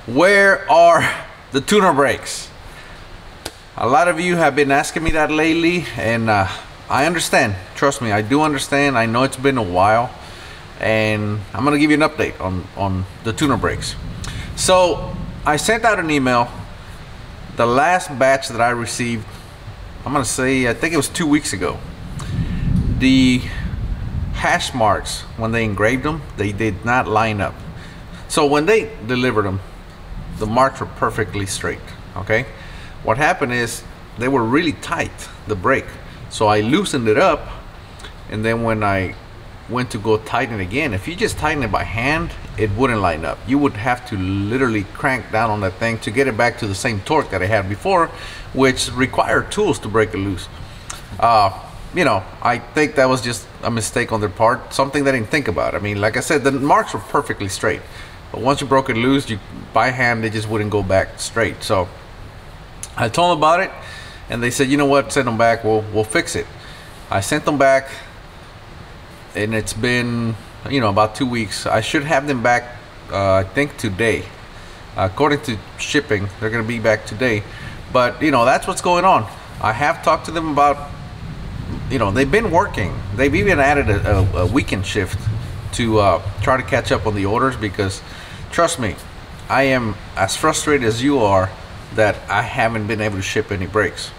Where are the tuner brakes? A lot of you have been asking me that lately, and I understand. Trust me, I do understand. I know it's been a while, and I'm gonna give you an update on the tuner brakes. So I sent out an email. The last batch that I received, I'm gonna say, I think it was 2 weeks ago. The hash marks, when they engraved them, they did not line up. So when they delivered them, the marks were perfectly straight, okay? What happened is they were really tight, the brake. So I loosened it up, and then when I went to go tighten it again, if you just tighten it by hand, it wouldn't line up. You would have to literally crank down on that thing to get it back to the same torque that I had before, which required tools to break it loose. You know, I think that was just a mistake on their part, something they didn't think about. I mean, like I said, the marks were perfectly straight, but once you broke it loose, by hand, they just wouldn't go back straight. So I told them about it, and they said, you know what, send them back, we'll fix it. I sent them back, and it's been, you know, about 2 weeks. I should have them back, I think today. According to shipping, they're gonna be back today. But, you know, that's what's going on. I have talked to them about, you know, they've been working. They've even added a weekend shift to try to catch up on the orders, because trust me, I am as frustrated as you are that I haven't been able to ship any brakes.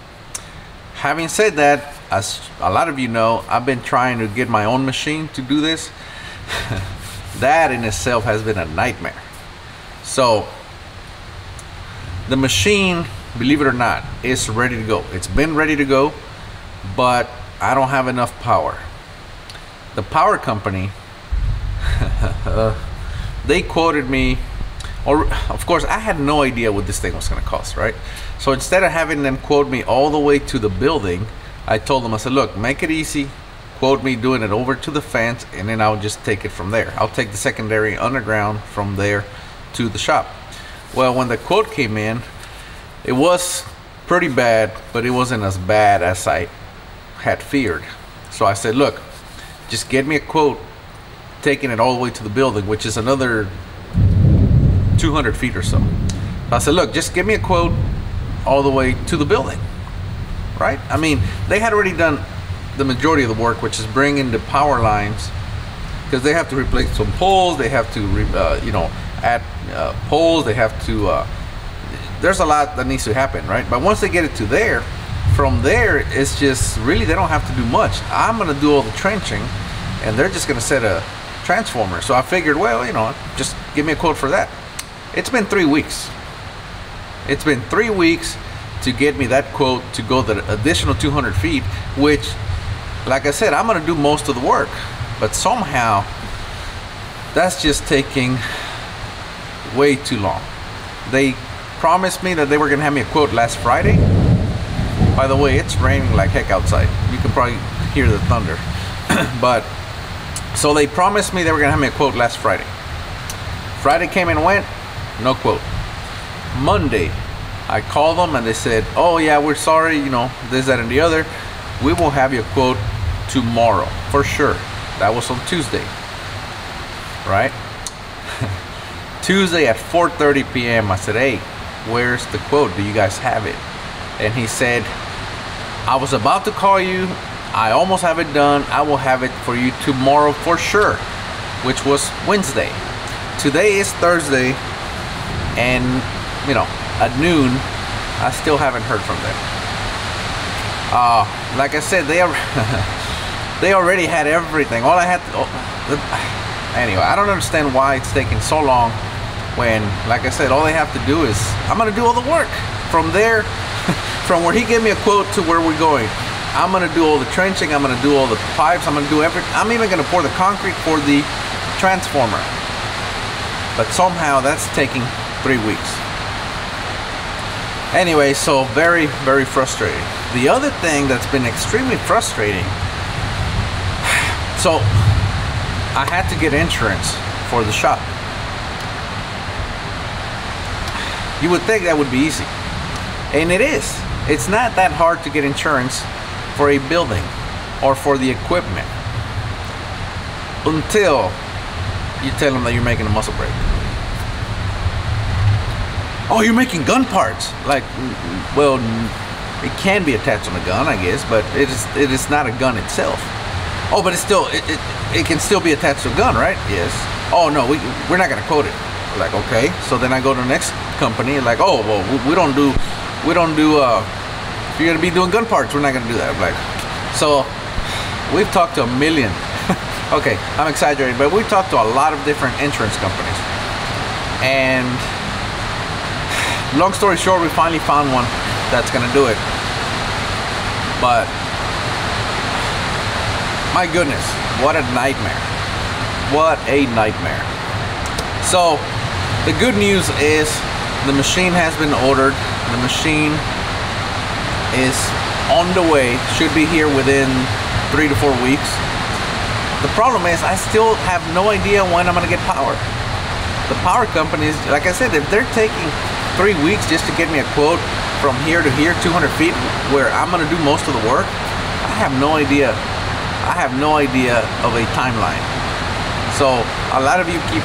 Having said that, as a lot of you know, I've been trying to get my own machine to do this. That in itself has been a nightmare. So the machine, believe it or not, is ready to go. It's been ready to go, but I don't have enough power. The power company, they quoted me, or of course I had no idea what this thing was going to cost, right? So instead of having them quote me all the way to the building, I told them, I said, look, make it easy, quote me doing it over to the fence, and then I'll just take it from there. I'll take the secondary underground from there to the shop. Well, when the quote came in, it was pretty bad, but it wasn't as bad as I had feared. So I said, look, just get me a quote taking it all the way to the building, which is another 200 feet or so. So I said, look, just give me a quote all the way to the building, right? I mean, they had already done the majority of the work, which is bringing the power lines, because they have to replace some poles, they have to you know, add poles, they have to there's a lot that needs to happen, right? But once they get it to there, from there, it's just really, they don't have to do much. I'm gonna do all the trenching, and they're just gonna set a transformer. So I figured, well, you know, just give me a quote for that. It's been 3 weeks. It's been 3 weeks to get me that quote to go the additional 200 feet, which, like I said, I'm gonna do most of the work, but somehow that's just taking way too long. They promised me that they were gonna have me a quote last Friday. By the way, it's raining like heck outside. You can probably hear the thunder. But so they promised me they were gonna have me a quote last Friday. Friday came and went, no quote. Monday, I called them and they said, oh yeah, we're sorry, you know, this, that, and the other. We will have you a quote tomorrow, for sure. That was on Tuesday, right? Tuesday at 4:30 p.m. I said, hey, where's the quote? Do you guys have it? And he said, I was about to call you. I almost have it done. I will have it for you tomorrow for sure, which was Wednesday. Today is Thursday, and you know, at noon, I still haven't heard from them. Like I said, they are they already had everything. All I had to, anyway, I don't understand why it's taking so long when, like I said, all they have to do is, I'm gonna do all the work from there. From where he gave me a quote to where we're going, I'm gonna do all the trenching, I'm gonna do all the pipes, I'm gonna do everything. I'm even gonna pour the concrete for the transformer. But somehow that's taking 3 weeks. Anyway, so very, very frustrating. The other thing that's been extremely frustrating, so I had to get insurance for the shop. You would think that would be easy, and it is. It's not that hard to get insurance for a building or for the equipment until you tell them that you're making a muscle brake. oh, you're making gun parts. Like, well, it can be attached on a gun, I guess, but it is not a gun itself. Oh, but it's still, it can still be attached to a gun, right? Yes. Oh no, we're not gonna quote it. Like, okay. So then I go to the next company, like, oh, well, we don't do, if you're gonna be doing gun parts, we're not gonna do that. Like, so we've talked to a million. Okay, I'm exaggerating, but we've talked to a lot of different insurance companies. And long story short, we finally found one that's gonna do it. But my goodness, what a nightmare. What a nightmare. So the good news is the machine has been ordered. The machine is on the way, should be here within 3 to 4 weeks. The problem is I still have no idea when I'm gonna get power. The power companies, like I said, if they're taking 3 weeks just to get me a quote from here to here, 200 feet, where I'm gonna do most of the work, I have no idea. I have no idea of a timeline. So a lot of you keep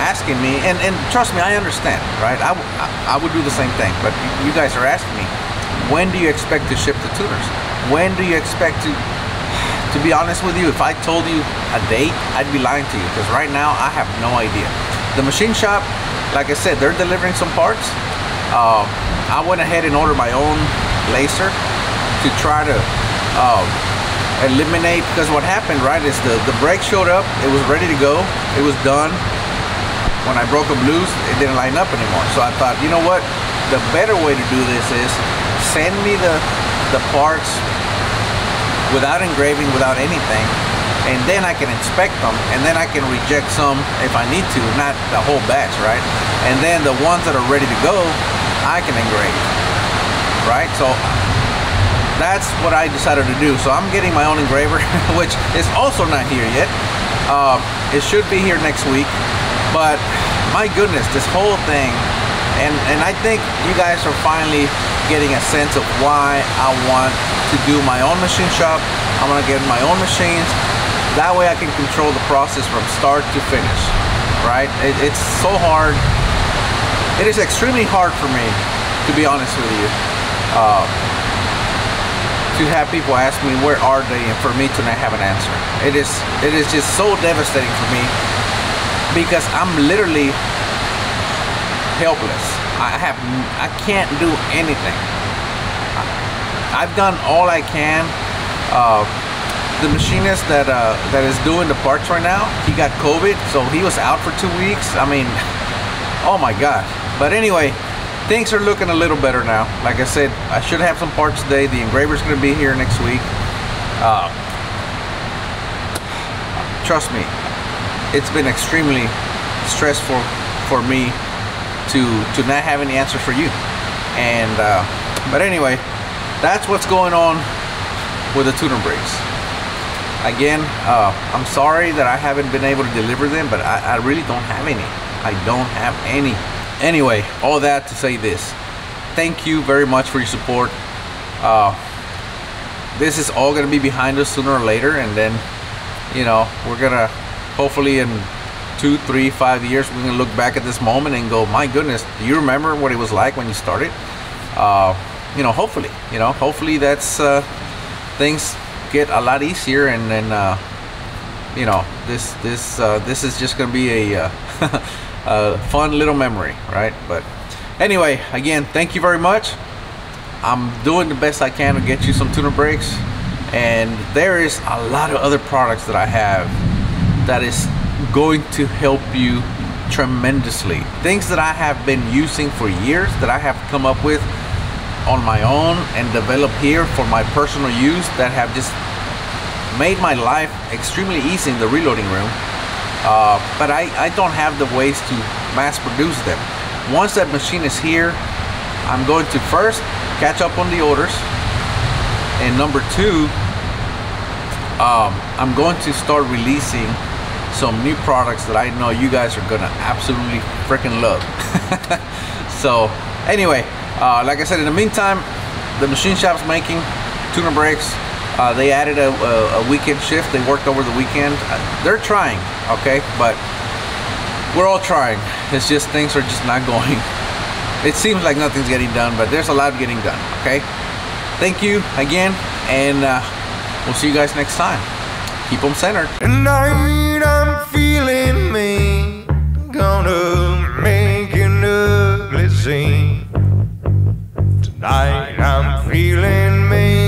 asking me, and trust me, I understand, right? I would do the same thing, but you guys are asking me, when do you expect to ship the tuners? When do you expect to be honest with you, if I told you a date, I'd be lying to you, because right now I have no idea. The machine shop, like I said, they're delivering some parts. I went ahead and ordered my own laser to try to eliminate, because what happened, right, is the brake showed up, it was ready to go, it was done. When I broke them loose, it didn't line up anymore. So I thought, you know what, the better way to do this is send me the parts without engraving, without anything, and then I can inspect them, and then I can reject some if I need to, not the whole batch, right? And then the ones that are ready to go, I can engrave, right? So that's what I decided to do. So I'm getting my own engraver, which is also not here yet. It should be here next week, but my goodness, this whole thing, and I think you guys are finally getting a sense of why I want to do my own machine shop. I'm gonna get my own machines. That way I can control the process from start to finish, right? It's so hard. It is extremely hard for me, to be honest with you, to have people ask me where are they, and for me to not have an answer. It is just so devastating for me, because I'm literally helpless. I can't do anything. I've done all I can. The machinist that is doing the parts right now, he got COVID, so he was out for 2 weeks. I mean, oh my God. But anyway, things are looking a little better now. Like I said, I should have some parts today. The engraver's gonna be here next week. Trust me, it's been extremely stressful for me to not have any answer for you. And but anyway, that's what's going on with the tuner brakes. Again, I'm sorry that I haven't been able to deliver them, but I really don't have any. I don't have any. Anyway, all that to say this. Thank you very much for your support. This is all gonna be behind us sooner or later, and then, you know, we're gonna hopefully in 2, 3, 5 years, we're gonna look back at this moment and go, my goodness, do you remember what it was like when you started? You know, hopefully that's things get a lot easier, and then you know, this is just gonna be a a fun little memory, right? But anyway, again, thank you very much. I'm doing the best I can to get you some tuner brakes, and there is a lot of other products that I have that is going to help you tremendously. Things that I have been using for years, that I have come up with on my own and developed here for my personal use, that have just made my life extremely easy in the reloading room. But I don't have the ways to mass produce them. Once that machine is here, I'm going to first catch up on the orders, and number 2, I'm going to start releasing some new products that I know you guys are gonna absolutely freaking love. So anyway, like I said, in the meantime, the machine shop's making tuner brakes. They added a weekend shift. They worked over the weekend. They're trying, okay, but we're all trying. It's just things are just not going It seems like nothing's getting done, but there's a lot getting done, okay? Thank you again, and we'll see you guys next time. Keep them centered. Tonight I'm feeling me, gonna make an ugly scene. Tonight I'm feeling me.